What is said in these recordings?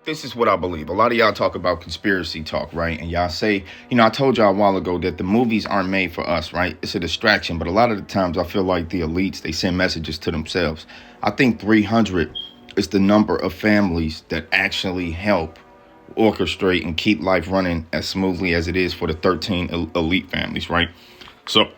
This is what I believe. A lot of y'all talk about conspiracy talk, right? And y'all say, I told y'all a while ago that the movies aren't made for us, right? It's a distraction. But a lot of the times I feel like the elites, they send messages to themselves. I think 300 is the number of families that actually help orchestrate and keep life running as smoothly as it is for the 13 elite families, right? So,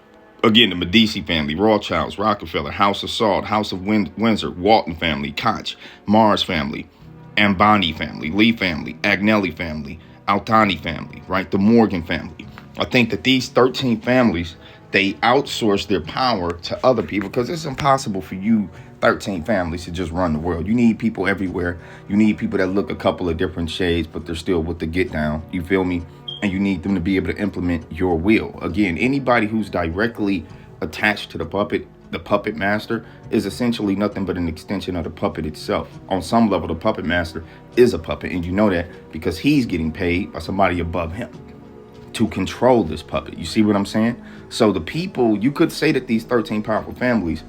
again, the Medici family, Rothschilds, Rockefeller, House of Salt, House of Windsor, Walton family, Koch, Mars family, Ambani family, Lee family, Agnelli family, Altani family, right? The Morgan family. I think that these 13 families, they outsource their power to other people because it's impossible for you 13 families to just run the world. You need people everywhere. You need people that look a couple of different shades, but they're still with the get down. You feel me? And you need them to be able to implement your will. Again, anybody who's directly attached to the puppet master is essentially nothing but an extension of the puppet itself. On some level, the puppet master is a puppet, and you know that because he's getting paid by somebody above him to control this puppet. You see what I'm saying? So the people, you could say that these 13 powerful families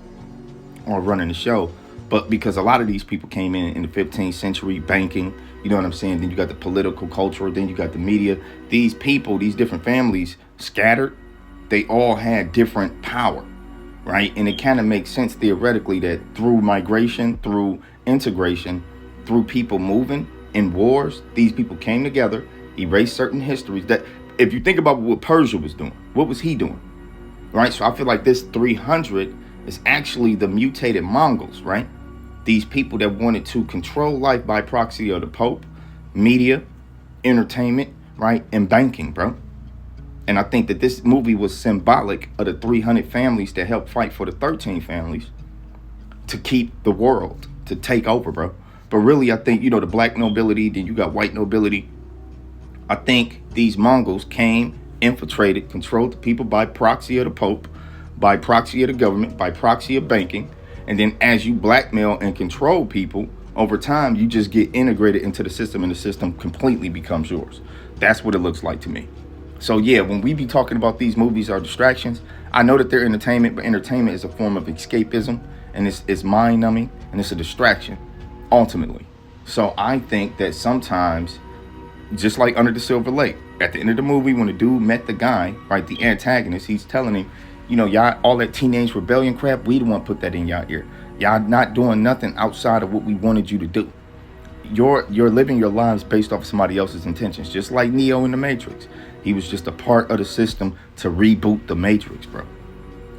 are running the show, but because a lot of these people came in the 15th century, banking, you know what I'm saying? Then you got the political culture, then you got the media. These people, these different families scattered, they all had different power, right? And it kind of makes sense theoretically that through migration, through integration, through people moving in wars, these people came together, erased certain histories. That if you think about what Persia was doing, what was he doing, right? So I feel like this 300 is actually the mutated Mongols, right? These people that wanted to control life by proxy of the Pope, media, entertainment, right? And banking, bro. And I think that this movie was symbolic of the 300 families that helped fight for the 13 families to keep the world, to take over, bro. But really, I think, the black nobility, then you got white nobility. I think these Mongols came, infiltrated, controlled the people by proxy of the Pope, by proxy of the government, by proxy of banking. And then as you blackmail and control people, over time, you just get integrated into the system and the system completely becomes yours. That's what it looks like to me. So yeah, when we be talking about these movies are distractions, I know that they're entertainment, but entertainment is a form of escapism and it's mind numbing and it's a distraction ultimately. So I think that sometimes, just like Under the Silver Lake, at the end of the movie, when the dude met the guy, right, the antagonist, he's telling him, y'all, all that teenage rebellion crap, we the one put that in y'all ear. Y'all not doing nothing outside of what we wanted you to do. You're living your lives based off of somebody else's intentions, just like Neo in the Matrix. He was just a part of the system to reboot the Matrix, bro.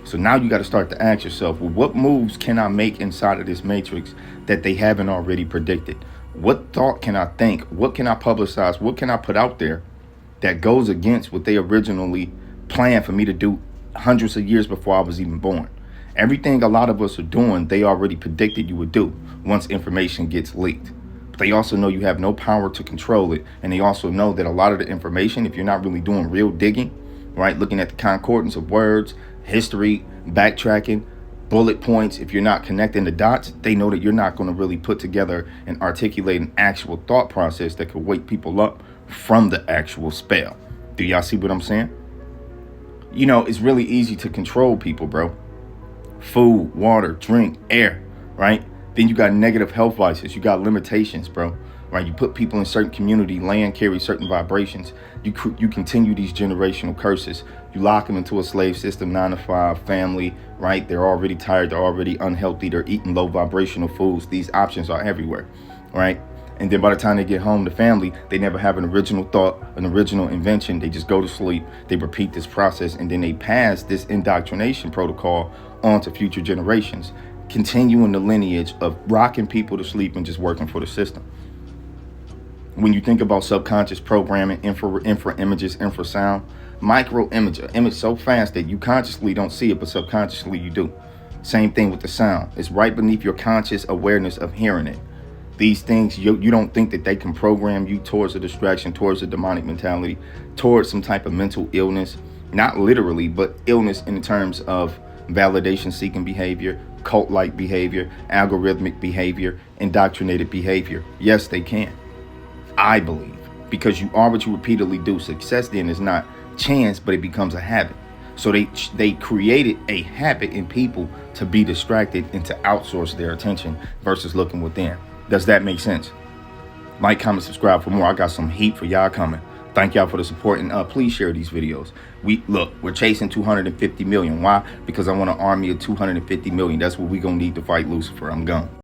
So now you got to start to ask yourself, well, what moves can I make inside of this Matrix that they haven't already predicted? What thought can I think? What can I publicize? What can I put out there that goes against what they originally planned for me to do hundreds of years before I was even born? Everything a lot of us are doing, they already predicted you would do once information gets leaked. But they also know you have no power to control it. And they also know that a lot of the information, if you're not really doing real digging, right, looking at the concordance of words, history, backtracking, bullet points, if you're not connecting the dots, they know that you're not going to really put together and articulate an actual thought process that could wake people up from the actual spell. Do y'all see what I'm saying? It's really easy to control people, bro. Food, water, drink, air, right? Then you got negative health vices. You got limitations, bro, right? You put people in certain community, land carries certain vibrations. You continue these generational curses. You lock them into a slave system, 9 to 5, family, right? They're already tired. They're already unhealthy. They're eating low vibrational foods. These options are everywhere, right? And then by the time they get home, the family, they never have an original thought, an original invention. They just go to sleep. They repeat this process, and then they pass this indoctrination protocol on to future generations, continuing the lineage of rocking people to sleep and just working for the system. When you think about subconscious programming, infra images, infrasound, micro image so fast that you consciously don't see it, but subconsciously you do. Same thing with the sound. It's right beneath your conscious awareness of hearing it. These things, you don't think that they can program you towards a distraction, towards a demonic mentality, towards some type of mental illness, not literally, but illness in terms of validation-seeking behavior, cult-like behavior, algorithmic behavior, indoctrinated behavior. Yes, they can. I believe, because you are what you repeatedly do. Success then is not chance, but it becomes a habit. So they created a habit in people to be distracted and to outsource their attention versus looking within. Does that make sense? Like, comment, subscribe for more. I got some heat for y'all coming. Thank y'all for the support, and please share these videos. We're chasing 250 million. Why? Because I want an army of 250 million. That's what we're gonna need to fight Lucifer. I'm gone.